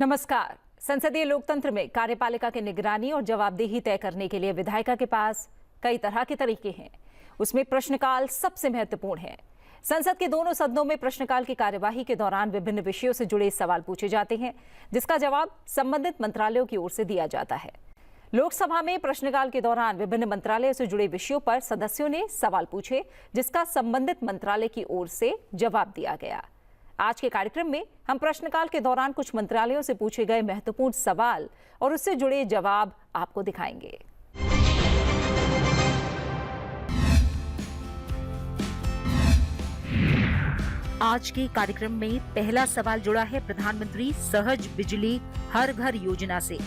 नमस्कार। संसदीय लोकतंत्र में कार्यपालिका की निगरानी और जवाबदेही तय करने के लिए विधायिका के पास कई तरह के तरीके हैं। उसमें प्रश्नकाल सबसे महत्वपूर्ण है। संसद के दोनों सदनों में प्रश्नकाल की कार्यवाही के दौरान विभिन्न विषयों से जुड़े सवाल पूछे जाते हैं, जिसका जवाब संबंधित मंत्रालयों की ओर से दिया जाता है। लोकसभा में प्रश्नकाल के दौरान विभिन्न मंत्रालयों से जुड़े विषयों पर सदस्यों ने सवाल पूछे, जिसका संबंधित मंत्रालय की ओर से जवाब दिया गया। आज के कार्यक्रम में हम प्रश्नकाल के दौरान कुछ मंत्रालयों से पूछे गए महत्वपूर्ण सवाल और उससे जुड़े जवाब आपको दिखाएंगे। आज के कार्यक्रम में पहला सवाल जुड़ा है प्रधानमंत्री सहज बिजली हर घर योजना से।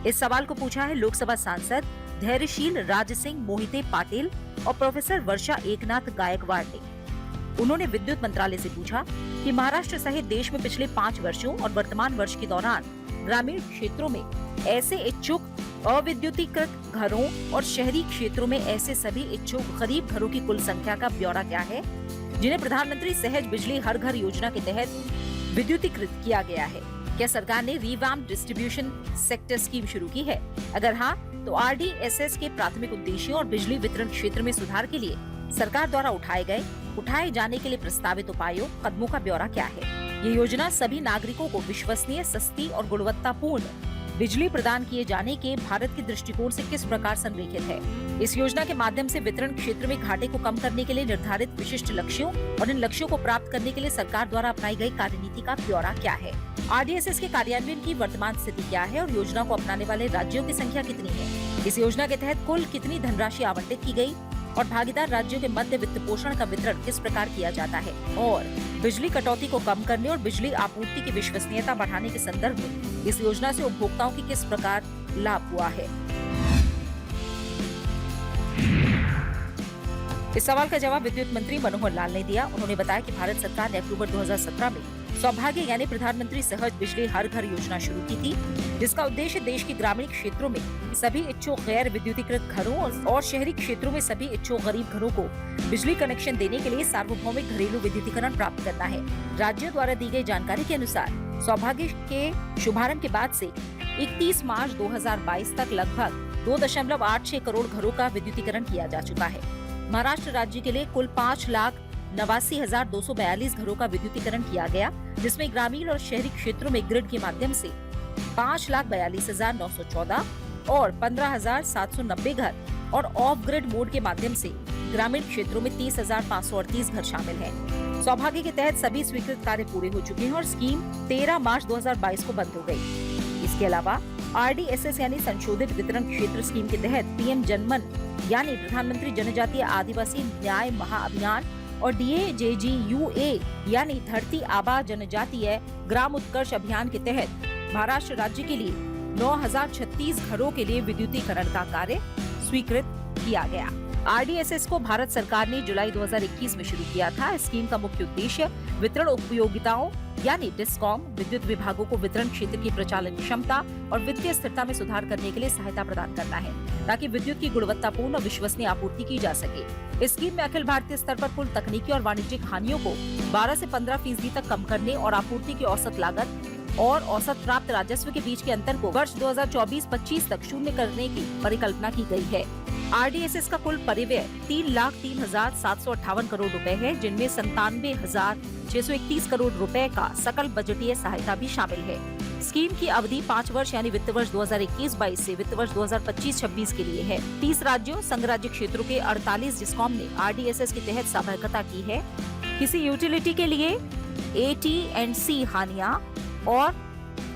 इस सवाल को पूछा है लोकसभा सांसद धैर्यशील राज सिंह मोहिते पाटिल और प्रोफेसर वर्षा एकनाथ गायकवाड़ ने। उन्होंने विद्युत मंत्रालय से पूछा कि महाराष्ट्र सहित देश में पिछले 5 वर्षों और वर्तमान वर्ष के दौरान ग्रामीण क्षेत्रों में ऐसे इच्छुक अविद्युतीकृत घरों और शहरी क्षेत्रों में ऐसे सभी इच्छुक गरीब घरों की कुल संख्या का ब्यौरा क्या है, जिन्हें प्रधानमंत्री सहज बिजली हर घर योजना के तहत विद्युतीकृत किया गया है। क्या सरकार ने रिवैम्प डिस्ट्रीब्यूशन सेक्टर स्कीम शुरू की है? अगर हाँ, तो RDSS के प्राथमिक उद्देश्यों और बिजली वितरण क्षेत्र में सुधार के लिए सरकार द्वारा उठाए जाने के लिए प्रस्तावित उपायों कदमों का ब्यौरा क्या है? ये योजना सभी नागरिकों को विश्वसनीय, सस्ती और गुणवत्तापूर्ण बिजली प्रदान किए जाने के भारत के दृष्टिकोण से किस प्रकार संरेखित है? इस योजना के माध्यम से वितरण क्षेत्र में घाटे को कम करने के लिए निर्धारित विशिष्ट लक्ष्यों और इन लक्ष्यों को प्राप्त करने के लिए सरकार द्वारा अपनाई गई कार्यनीति का ब्यौरा क्या है? RDSS के कार्यान्वयन की वर्तमान स्थिति क्या है और योजना को अपनाने वाले राज्यों की संख्या कितनी है? इस योजना के तहत कुल कितनी धनराशि आवंटित की गई और भागीदार राज्यों के मध्य वित्त पोषण का वितरण किस प्रकार किया जाता है? और बिजली कटौती को कम करने और बिजली आपूर्ति की विश्वसनीयता बढ़ाने के संदर्भ में इस योजना से उपभोक्ताओं की किस प्रकार लाभ हुआ है? इस सवाल का जवाब विद्युत मंत्री मनोहर लाल ने दिया। उन्होंने बताया कि भारत सरकार ने अक्टूबर 2017 में सौभाग्य यानी प्रधानमंत्री सहज बिजली हर घर योजना शुरू की थी, जिसका उद्देश्य देश के ग्रामीण क्षेत्रों में सभी इच्छुक गैर विद्युतीकृत घरों और शहरी क्षेत्रों में सभी इच्छुक गरीब घरों को बिजली कनेक्शन देने के लिए सार्वभौमिक घरेलू विद्युतीकरण प्राप्त करना है। राज्यों द्वारा दी गई जानकारी के अनुसार सौभाग्य के शुभारंभ के बाद से 31 मार्च 2022 तक लगभग 2.86 करोड़ घरों का विद्युतीकरण किया जा चुका है। महाराष्ट्र राज्य के लिए कुल 5,89,242 घरों का विद्युतीकरण किया गया, जिसमें ग्रामीण और शहरी क्षेत्रों में ग्रिड के माध्यम से 5,42,914 और 15,790 घर और ऑफ ग्रिड मोड के माध्यम से ग्रामीण क्षेत्रों में 30,538 घर शामिल हैं। सौभाग्य के तहत सभी स्वीकृत कार्य पूरे हो चुके हैं और स्कीम 13 मार्च 2022 को बंद हो गई। इसके अलावा RDSS यानी संशोधित वितरण क्षेत्र स्कीम के तहत PM जनमन यानी प्रधानमंत्री जनजातीय आदिवासी न्याय महाअभियान और DAJGUA यानी धरती आबा जनजातीय ग्राम उत्कर्ष अभियान के तहत महाराष्ट्र राज्य के लिए 9,036 घरों के लिए विद्युतीकरण का कार्य स्वीकृत किया गया। RDSS को भारत सरकार ने जुलाई 2021 में शुरू किया था। इस स्कीम का मुख्य उद्देश्य वितरण उपयोगिताओं यानी डिस्कॉम विद्युत विभागों को वितरण क्षेत्र की प्रचालन क्षमता और वित्तीय स्थिरता में सुधार करने के लिए सहायता प्रदान करना है, ताकि विद्युत की गुणवत्तापूर्ण और विश्वसनीय आपूर्ति की जा सके। इस स्कीम में अखिल भारतीय स्तर पर कुल तकनीकी और वाणिज्यिक हानियों को 12 से 15% तक कम करने और आपूर्ति की औसत लागत और औसत प्राप्त राजस्व के बीच के अंतर को वर्ष 2024-25 तक शून्य करने की परिकल्पना की गई है। RDSS का कुल परिव्यय 3,03,758 करोड़ रुपए है, जिनमें 97,631 करोड़ रुपए का सकल बजटीय सहायता भी शामिल है। स्कीम की अवधि 5 वर्ष यानी वित्त वर्ष 2021-22 से वित्त वर्ष 2025-26 के लिए है। 30 राज्यों संघ राज्य क्षेत्रों के 48 डिस्कॉम ने RDSS के तहत सहभागिता की है। किसी यूटिलिटी के लिए AT&C हानिया और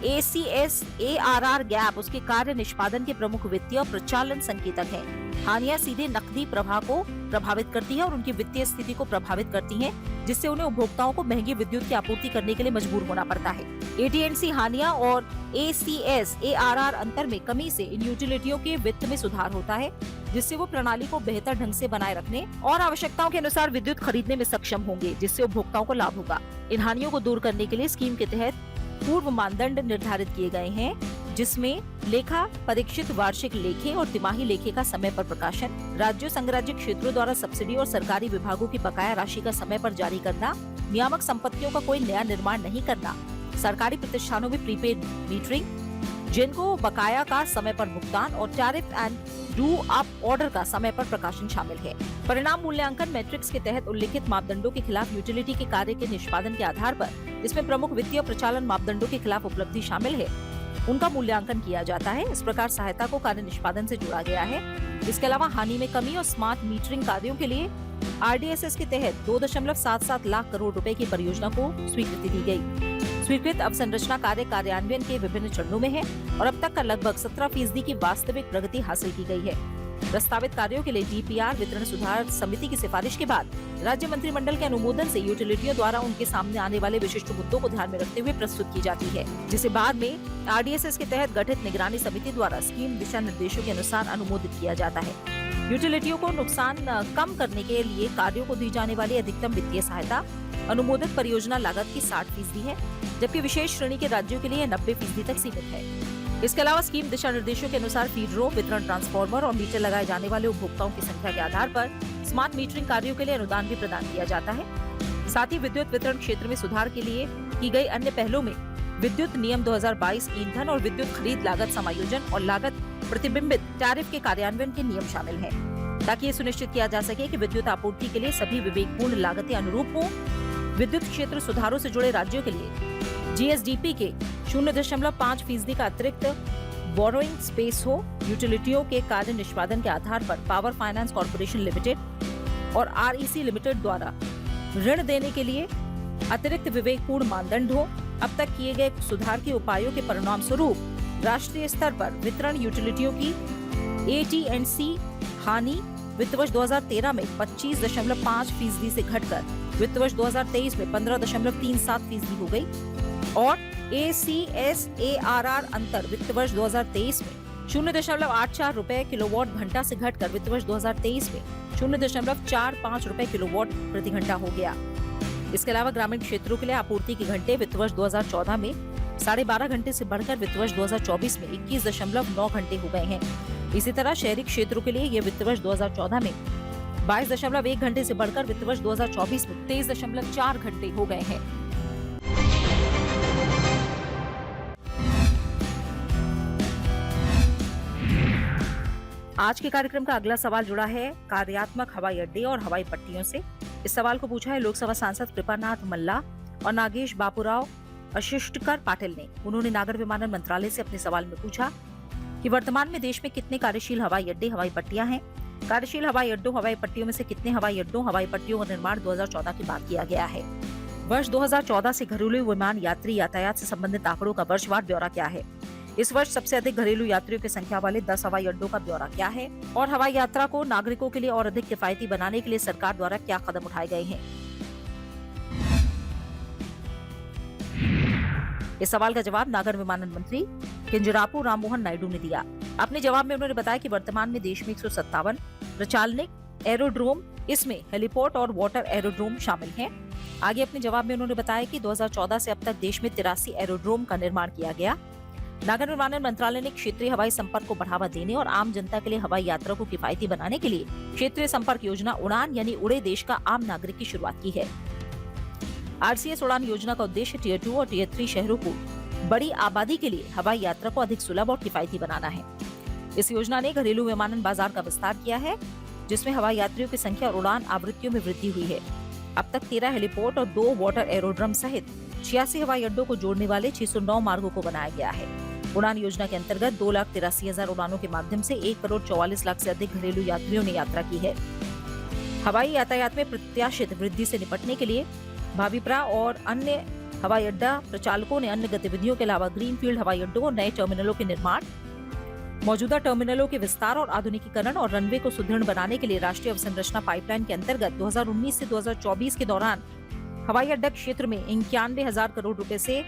ACS ARR गैप उसके कार्य निष्पादन के प्रमुख वित्तीय और प्रचालन संकेतक है। हानियां सीधे नकदी प्रवाह को प्रभावित करती है और उनकी वित्तीय स्थिति को प्रभावित करती हैं, जिससे उन्हें उपभोक्ताओं को महंगी विद्युत की आपूर्ति करने के लिए मजबूर होना पड़ता है। AT&C हानियां और ACS ARR अंतर में कमी से इन यूटिलिटियों के वित्त में सुधार होता है, जिससे वो प्रणाली को बेहतर ढंग से बनाए रखने और आवश्यकताओं के अनुसार विद्युत खरीदने में सक्षम होंगे, जिससे उपभोक्ताओं को लाभ होगा। इन हानियों को दूर करने के लिए स्कीम के तहत पूर्व मानदंड निर्धारित किए गए हैं, जिसमें लेखा परीक्षित वार्षिक लेखे और तिमाही लेखे का समय पर प्रकाशन, राज्यों संघ राज्य क्षेत्रों द्वारा सब्सिडी और सरकारी विभागों की बकाया राशि का समय पर जारी करना, नियामक संपत्तियों का कोई नया निर्माण नहीं करना, सरकारी प्रतिष्ठानों में प्रीपेड मीटरिंग, जिनको बकाया का समय पर भुगतान और tariff and do up order का समय पर प्रकाशन शामिल है। परिणाम मूल्यांकन मैट्रिक्स के तहत उल्लिखित मापदंडों के खिलाफ यूटिलिटी के कार्य के निष्पादन के आधार पर इसमें प्रमुख वित्तीय प्रचालन मापदंडों के खिलाफ उपलब्धि शामिल है, उनका मूल्यांकन किया जाता है। इस प्रकार सहायता को कार्य निष्पादन से जोड़ा गया है। इसके अलावा हानि में कमी और स्मार्ट मीटरिंग कार्यों के लिए RDSS के तहत 2.77 लाख करोड़ रुपए की परियोजना को स्वीकृति दी गई। स्वीकृत अवसंरचना कार्य कार्यान्वयन के विभिन्न चरणों में है और अब तक का लगभग 17% की वास्तविक प्रगति हासिल की गई है। प्रस्तावित कार्यों के लिए DPR वितरण सुधार समिति की सिफारिश के बाद राज्य मंत्रिमंडल के अनुमोदन से यूटिलिटियों द्वारा उनके सामने आने वाले विशिष्ट मुद्दों को ध्यान में रखते हुए प्रस्तुत की जाती है, जिसे बाद में RDSS के तहत गठित निगरानी समिति द्वारा स्कीम दिशा निर्देशों के अनुसार अनुमोदित किया जाता है। यूटिलिटियों को नुकसान कम करने के लिए कार्यों को दी जाने वाली अधिकतम वित्तीय सहायता अनुमोदित परियोजना लागत की 60% है, जबकि विशेष श्रेणी के राज्यों के लिए 90% तक सीमित है। इसके अलावा स्कीम दिशा निर्देशों के अनुसार फीडरों, वितरण ट्रांसफार्मर और मीटर लगाए जाने वाले उपभोक्ताओं की संख्या के आधार पर स्मार्ट मीटरिंग कार्यों के लिए अनुदान भी प्रदान किया जाता है। साथ ही विद्युत वितरण क्षेत्र में सुधार के लिए की गई अन्य पहलों में विद्युत नियम 2022 ईंधन और विद्युत खरीद लागत समायोजन और लागत प्रतिबिंबित टैरिफ के कार्यान्वयन के नियम शामिल हैं, ताकि ये सुनिश्चित किया जा सके कि विद्युत आपूर्ति के लिए सभी विवेकपूर्ण लागतें अनुरूप हों। विद्युत क्षेत्र सुधारों से जुड़े राज्यों के लिए GSDP के 0.5% का अतिरिक्त बोरोइंग स्पेस हो। यूटिलिटियों के कार्य निष्पादन के आधार पर पावर फाइनेंस कॉर्पोरेशन लिमिटेड और REC लिमिटेड द्वारा ऋण देने के लिए अतिरिक्त विवेकपूर्ण मानदंड हो। अब तक किए गए सुधार के उपायों के परिणाम स्वरूप राष्ट्रीय स्तर पर वितरण यूटिलिटियों की AT&C हानि वित्त वर्ष 2013 में 25.5% से घटकर वित्त वर्ष 2023 में 15.37% हो गई और ACS-ARR अंतर वित्त वर्ष 2023 में 0.84 रुपए किलोवाट घंटा से घटकर वित्त वर्ष 2023 में 0.45 रुपए किलोवाट प्रति घंटा हो गया। इसके अलावा ग्रामीण क्षेत्रों के लिए आपूर्ति के घंटे वित्त वर्ष 2014 में 12.5 घंटे से बढ़कर वित्त वर्ष 2024 में 21.9 घंटे हो गए हैं। इसी तरह शहरी क्षेत्रों के लिए ये वित्त वर्ष 2014 में 22.1 घंटे से बढ़कर वित्त वर्ष 2024 में 23.4 घंटे हो गए हैं। आज के कार्यक्रम का अगला सवाल जुड़ा है कार्यात्मक हवाई अड्डे और हवाई पट्टियों से। इस सवाल को पूछा है लोकसभा सांसद कृपानाथ मल्ला और नागेश बापूराव अशिष्टकर पाटिल ने। उन्होंने नागर विमानन मंत्रालय से अपने सवाल में पूछा कि वर्तमान में देश में कितने कार्यशील हवाई अड्डे हवाई पट्टियां हैं। कार्यशील हवाई अड्डों हवाई पट्टियों में से कितने हवाई अड्डों हवाई पट्टियों का निर्माण 2014 की बात किया गया है। वर्ष 2014 से घरेलू विमान यात्री यातायात से संबंधित आंकड़ों का वर्षवार ब्यौरा क्या है। इस वर्ष सबसे अधिक घरेलू यात्रियों की संख्या वाले 10 हवाई अड्डों का ब्यौरा क्या है और हवाई यात्रा को नागरिकों के लिए और अधिक किफायती बनाने के लिए सरकार द्वारा क्या कदम उठाए गए हैं। इस सवाल का जवाब नागर विमानन मंत्री किंजरापू राममोहन नायडू ने दिया। अपने जवाब में उन्होंने बताया कि वर्तमान में देश में 157 प्रचालनिक एरोड्रोम, इसमें हेलीपोर्ट और वाटर एरोड्रोम शामिल हैं। आगे अपने जवाब में उन्होंने बताया कि 2014 से अब तक देश में 83 एरोड्रोम का निर्माण किया गया। नागर विमानन मंत्रालय ने क्षेत्रीय हवाई संपर्क को बढ़ावा देने और आम जनता के लिए हवाई यात्रा को किफायती बनाने के लिए क्षेत्रीय संपर्क योजना उड़ान यानी उड़े देश का आम नागरिक की शुरुआत की है। RCS उड़ान योजना का उद्देश्य टियर 2 और टियर 3 शहरों को बड़ी आबादी के लिए हवाई यात्रा को अधिक सुलभ और किफायती बनाना है। इस योजना ने घरेलू विमानन बाजार का विस्तार किया है, जिसमें हवाई यात्रियों की संख्या और उड़ान आवृत्तियों में वृद्धि हुई है। अब तक 13 हेलीपोर्ट और 2 वाटर एरोड्रम सहित 86 हवाई अड्डों को जोड़ने वाले 609 मार्गों को बनाया गया है। उड़ान योजना के अंतर्गत 2,83,000 उड़ानों के माध्यम से 1,44,00,000 से अधिक घरेलू यात्रियों ने यात्रा की है। हवाई यातायात में प्रत्याशित वृद्धि से निपटने के लिए भाभीपुरा और अन्य हवाई अड्डा प्रचालकों ने अन्य गतिविधियों के अलावा ग्रीनफील्ड हवाई अड्डों और नए टर्मिनलों के निर्माण, मौजूदा टर्मिनलों के विस्तार और आधुनिकीकरण और रनवे को सुदृढ़ बनाने के लिए राष्ट्रीय अवसंरचना पाइपलाइन के अंतर्गत 2019 से 2024 के दौरान हवाई अड्डा क्षेत्र में 91,000 करोड़ रुपए से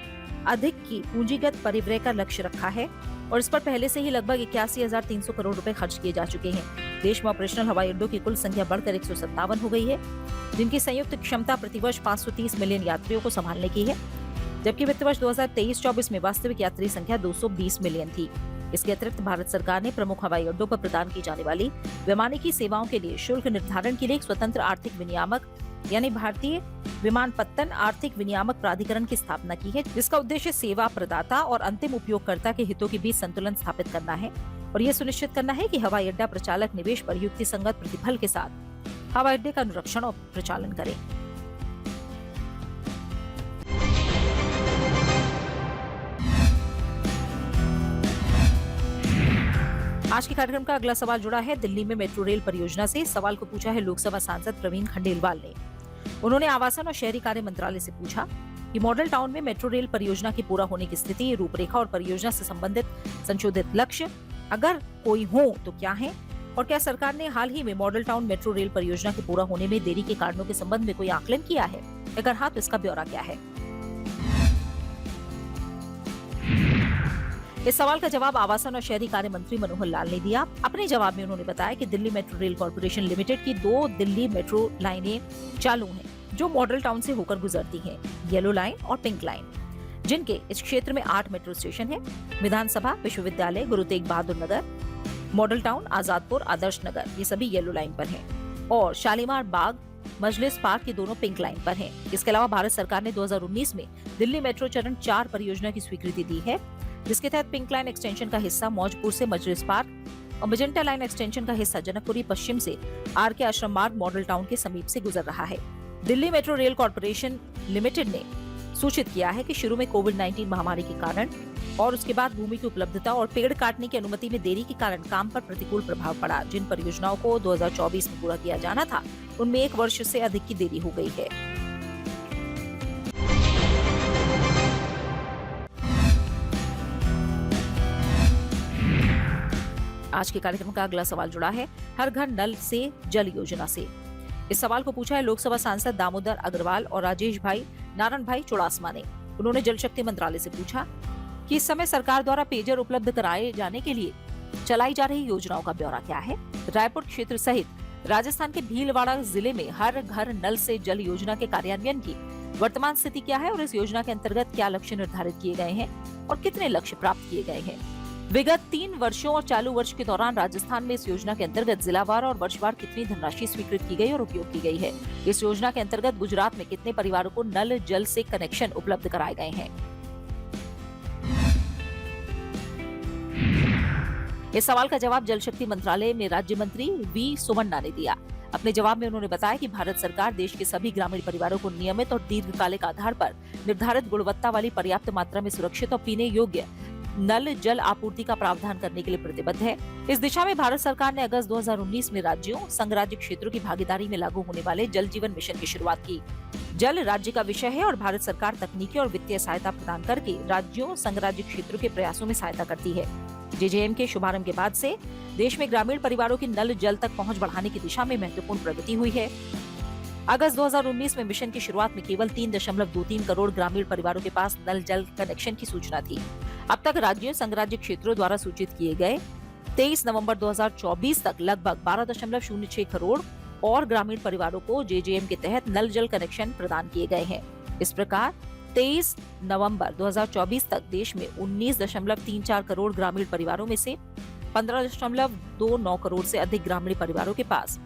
अधिक की पूंजीगत परिव्यय का लक्ष्य रखा है और इस पर पहले से ही लगभग 81,300 करोड़ रुपए खर्च किए जा चुके हैं। देश में ऑपरेशनल हवाई अड्डों की कुल संख्या बढ़कर 157 हो गई है, जिनकी संयुक्त क्षमता प्रतिवर्ष 530 मिलियन यात्रियों को संभालने की है, जबकि वित्त वर्ष 2023-24 में वास्तविक यात्री संख्या 220 मिलियन थी। इसके अतिरिक्त भारत सरकार ने प्रमुख हवाई अड्डों पर प्रदान की जाने वाली वैमानिकी सेवाओं के लिए शुल्क निर्धारण के लिए एक स्वतंत्र आर्थिक विनियामक यानी भारतीय विमानपत्तन आर्थिक विनियामक प्राधिकरण की स्थापना की है, जिसका उद्देश्य सेवा प्रदाता और अंतिम उपयोगकर्ता के हितों के बीच संतुलन स्थापित करना है और ये सुनिश्चित करना है कि हवाई अड्डा प्रचालक निवेश पर युक्तिसंगत प्रतिफल के साथ हवाई अड्डे का अनुरक्षण और प्रचालन करे। आज के कार्यक्रम का अगला सवाल जुड़ा है दिल्ली में मेट्रो रेल परियोजना से। इस सवाल को पूछा है लोकसभा सांसद प्रवीण खंडेलवाल ने। उन्होंने आवासन और शहरी कार्य मंत्रालय से पूछा कि मॉडल टाउन में मेट्रो रेल परियोजना की पूरा होने की स्थिति, रूपरेखा और परियोजना से संबंधित संशोधित लक्ष्य अगर कोई हो तो क्या है, और क्या सरकार ने हाल ही में मॉडल टाउन मेट्रो रेल परियोजना के पूरा होने में देरी के कारणों के संबंध में कोई आकलन किया है? अगर हाँ तो इसका ब्यौरा क्या है? इस सवाल का जवाब आवासन और शहरी कार्य मंत्री मनोहर लाल ने दिया। अपने जवाब में उन्होंने बताया कि Delhi metro rail corporation limited की 2 दिल्ली मेट्रो लाइनें चालू हैं, जो मॉडल टाउन से होकर गुजरती हैं, येलो लाइन और पिंक लाइन, जिनके इस क्षेत्र में 8 मेट्रो स्टेशन हैं। विधानसभा, विश्वविद्यालय, गुरु तेग बहादुर नगर, मॉडल टाउन, आजादपुर, आदर्श नगर, ये सभी येलो लाइन पर हैं और शालीमार बाग, मजलिस पार्क की दोनों पिंक लाइन पर हैं। इसके अलावा भारत सरकार ने 2019 में दिल्ली मेट्रो चरण 4 परियोजना की स्वीकृति दी है, जिसके तहत पिंक लाइन एक्सटेंशन का हिस्सा मौजपुर से मजलिस पार्क और मजेंटा लाइन एक्सटेंशन का हिस्सा जनकपुरी पश्चिम से आर.के. आश्रम मार्ग मॉडल टाउन के समीप से गुजर रहा है। Delhi metro rail corporation limited ने सूचित किया है कि शुरू में कोविड-19 महामारी के कारण और उसके बाद भूमि की उपलब्धता और पेड़ काटने की अनुमति में देरी के कारण काम पर प्रतिकूल प्रभाव पड़ा। जिन परियोजनाओं को 2024 में पूरा किया जाना था, उनमें 1 वर्ष से अधिक की देरी हो गई है। आज के कार्यक्रम का अगला सवाल जुड़ा है हर घर नल से जल योजना से। इस सवाल को पूछा है लोकसभा सांसद दामोदर अग्रवाल और राजेश भाई नारायण भाई चुड़ासमा ने। उन्होंने जल शक्ति मंत्रालय से पूछा कि इस समय सरकार द्वारा पेयजल उपलब्ध कराए जाने के लिए चलाई जा रही योजनाओं का ब्यौरा क्या है। रायपुर क्षेत्र सहित राजस्थान के भीलवाड़ा जिले में हर घर नल से जल योजना के कार्यान्वयन की वर्तमान स्थिति क्या है और इस योजना के अंतर्गत क्या लक्ष्य निर्धारित किए गए हैं और कितने लक्ष्य प्राप्त किए गए हैं। विगत 3 वर्षों और चालू वर्ष के दौरान राजस्थान में इस योजना के अंतर्गत जिलावार और वर्षवार कितनी धनराशि स्वीकृत की गई और उपयोग की गई है। इस योजना के अंतर्गत गुजरात में कितने परिवारों को नल जल से कनेक्शन उपलब्ध कराए गए हैं। इस सवाल का जवाब जल शक्ति मंत्रालय में राज्य मंत्री वी सोमन्ना ने दिया। अपने जवाब में उन्होंने बताया कि भारत सरकार देश के सभी ग्रामीण परिवारों को नियमित और दीर्घकालिक आधार पर निर्धारित गुणवत्ता वाली पर्याप्त मात्रा में सुरक्षित और पीने योग्य नल जल आपूर्ति का प्रावधान करने के लिए प्रतिबद्ध है। इस दिशा में भारत सरकार ने अगस्त 2019 में राज्यों, संघ राज्य क्षेत्रों की भागीदारी में लागू होने वाले जल जीवन मिशन की शुरुआत की। जल राज्य का विषय है और भारत सरकार तकनीकी और वित्तीय सहायता प्रदान करके राज्यों, संघ राज्य क्षेत्रों के प्रयासों में सहायता करती है। जेजेएम के शुभारंभ के बाद से देश में ग्रामीण परिवारों की नल जल तक पहुँच बढ़ाने की दिशा में महत्वपूर्ण प्रगति हुई है। अगस्त 2019 में मिशन की शुरुआत में केवल 3.23 करोड़ ग्रामीण परिवारों के पास नल जल कनेक्शन की सूचना थी। अब तक राज्यों, संघ राज्य क्षेत्रों द्वारा सूचित किए गए 23 नवंबर 2024 तक लगभग 12.06 करोड़ और ग्रामीण परिवारों को जेजेएम के तहत नल जल कनेक्शन प्रदान किए गए हैं। इस प्रकार 23 नवंबर 2024 तक देश में 19.34 करोड़ ग्रामीण परिवारों में से 15.29 करोड़ से अधिक ग्रामीण परिवारों के पास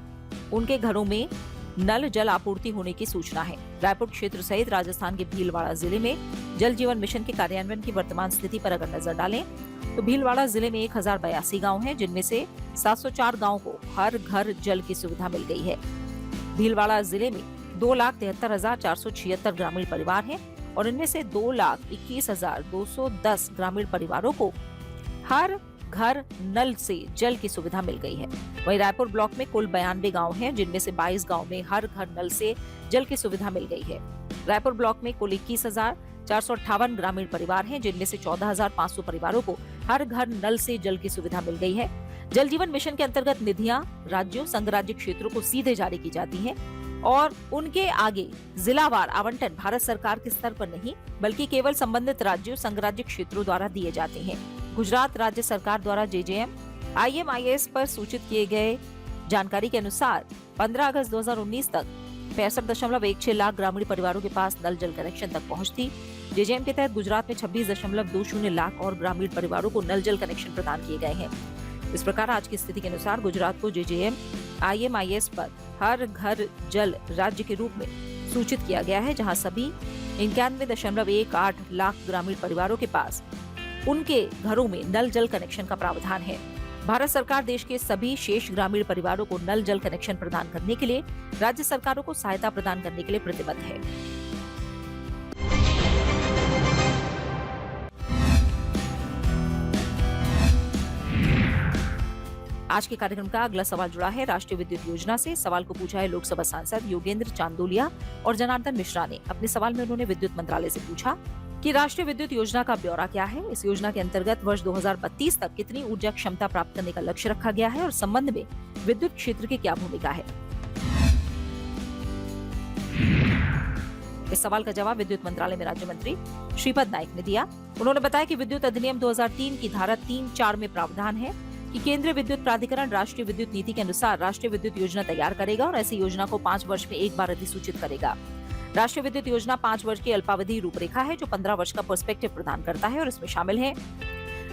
उनके घरों में नल जल आपूर्ति होने की सूचना है। रायपुर क्षेत्र सहित राजस्थान के भीलवाड़ा जिले में जल जीवन मिशन के कार्यान्वयन की वर्तमान स्थिति पर अगर नजर डालें तो भीलवाड़ा जिले में 1082 गांव हैं, जिनमें से 704 गांवों को हर घर जल की सुविधा मिल गई है। भीलवाड़ा जिले में 2,73,476 ग्रामीण परिवार हैं और इनमें से 2,21,210 ग्रामीण परिवारों को हर घर नल से जल की सुविधा मिल गई है। वहीं रायपुर ब्लॉक में कुल 92 गांव हैं, जिनमें से 22 गांव में हर घर नल से जल की सुविधा मिल गई है। रायपुर ब्लॉक में कुल 21,458 ग्रामीण परिवार हैं, जिनमें से 14,500 परिवारों को हर घर नल से जल की सुविधा मिल गई है। जल जीवन मिशन के अंतर्गत निधियां राज्यों, संघ राज्य क्षेत्रों को सीधे जारी की जाती हैं और उनके आगे जिलावार आवंटन भारत सरकार के स्तर पर नहीं बल्कि केवल संबंधित राज्यों, संघ राज्य क्षेत्रों द्वारा दिए जाते हैं। गुजरात राज्य सरकार द्वारा जेजेएम IMIS पर सूचित किए गए जानकारी के अनुसार 15 अगस्त 2019 तक 65.16 लाख ग्रामीण परिवारों के पास नल जल कनेक्शन तक पहुंच थी। जेजेएम के तहत गुजरात में 26.20 लाख और ग्रामीण परिवारों को नल जल कनेक्शन प्रदान किए गए हैं। इस प्रकार आज की स्थिति के अनुसार गुजरात को जेजेएम IMIS पर हर घर जल राज्य के रूप में सूचित किया गया है, जहां सभी 91.18 लाख ग्रामीण परिवारों के पास उनके घरों में नल जल कनेक्शन का प्रावधान है। भारत सरकार देश के सभी शेष ग्रामीण परिवारों को नल जल कनेक्शन प्रदान करने के लिए राज्य सरकारों को सहायता प्रदान करने के लिए प्रतिबद्ध है। आज के कार्यक्रम का अगला सवाल जुड़ा है राष्ट्रीय विद्युत योजना से। सवाल को पूछा है लोकसभा सांसद योगेंद्र चांदोलिया और जनार्दन मिश्रा ने। अपने सवाल में उन्होंने विद्युत मंत्रालय से पूछा कि राष्ट्रीय विद्युत योजना का ब्यौरा क्या है, इस योजना के अंतर्गत वर्ष 2032 तक कितनी ऊर्जा क्षमता प्राप्त करने का लक्ष्य रखा गया है और संबंध में विद्युत क्षेत्र की क्या भूमिका है। इस सवाल का जवाब विद्युत मंत्रालय में राज्य मंत्री श्रीपद नाइक ने दिया। उन्होंने बताया कि विद्युत अधिनियम 2003 की धारा 3(4) में प्रावधान है कि केंद्रीय विद्युत प्राधिकरण राष्ट्रीय विद्युत नीति के अनुसार राष्ट्रीय विद्युत योजना तैयार करेगा और ऐसी योजना को 5 वर्ष में एक बार अधिसूचित करेगा। राष्ट्रीय विद्युत योजना 5 वर्ष की अल्पावधि रूपरेखा है जो 15 वर्ष का पर्सपेक्टिव प्रदान करता है और इसमें शामिल है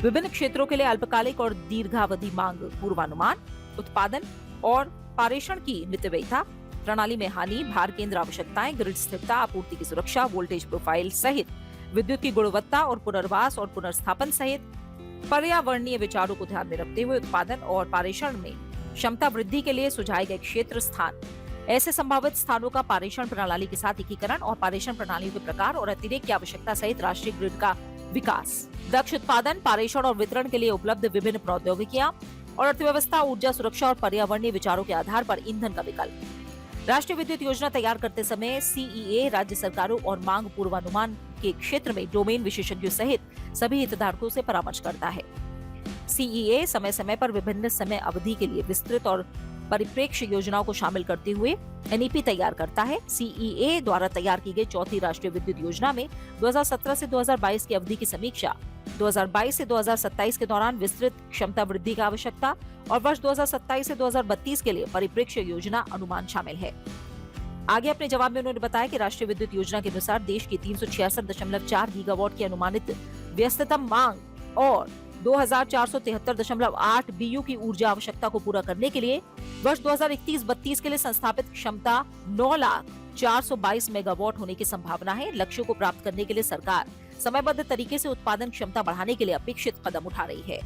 विभिन्न क्षेत्रों के लिए अल्पकालिक और दीर्घावधि मांग पूर्वानुमान, उत्पादन और पारेषण की मितव्ययिता, प्रणाली में हानि, भार केंद्र आवश्यकताएं, ग्रिड स्थिरता, आपूर्ति की सुरक्षा, वोल्टेज प्रोफाइल सहित विद्युत की गुणवत्ता और पुनर्वास और पुनर्स्थापन सहित पर्यावरणीय विचारों को ध्यान में रखते हुए उत्पादन और पारेषण में क्षमता वृद्धि के लिए सुझाए गए क्षेत्र स्थान, ऐसे संभावित स्थानों का पारेषण प्रणाली के साथ एकीकरण और पारेषण प्रणालियों के प्रकार और अतिरेक की आवश्यकता सहित राष्ट्रीय ग्रिड का विकास, दक्ष उत्पादन, पारेषण और वितरण के लिए उपलब्ध विभिन्न प्रौद्योगिकियां और अर्थव्यवस्था, ऊर्जा सुरक्षा और पर्यावरणीय विचारों के आधार पर ईंधन का विकल्प। राष्ट्रीय विद्युत योजना तैयार करते समय सीईए राज्य सरकारों और मांग पूर्वानुमान के क्षेत्र में डोमेन विशेषज्ञों सहित सभी हितधारकों से परामर्श करता है। सीईए समय समय पर विभिन्न समय अवधि के लिए विस्तृत और परिप्रेक्ष्य योजनाओं को शामिल करते हुए एनईपी तैयार करता है। सीईए द्वारा तैयार की गई चौथी राष्ट्रीय विद्युत योजना में 2017 से 2022 की अवधि की समीक्षा, 2022 से 2027 के दौरान विस्तृत क्षमता वृद्धि की आवश्यकता और वर्ष 2027 से 2032 के लिए परिप्रेक्ष्य योजना अनुमान शामिल है। आगे अपने जवाब में उन्होंने बताया कि राष्ट्रीय विद्युत योजना के अनुसार देश की 366.4 गीगावाट की अनुमानित व्यस्ततम मांग और 2473.8 बीयू की ऊर्जा आवश्यकता को पूरा करने के लिए वर्ष 2031-32 के लिए संस्थापित क्षमता 9,04,22 मेगावाट होने की संभावना है। लक्ष्यों को प्राप्त करने के लिए सरकार समयबद्ध तरीके से उत्पादन क्षमता बढ़ाने के लिए अपेक्षित कदम उठा रही है।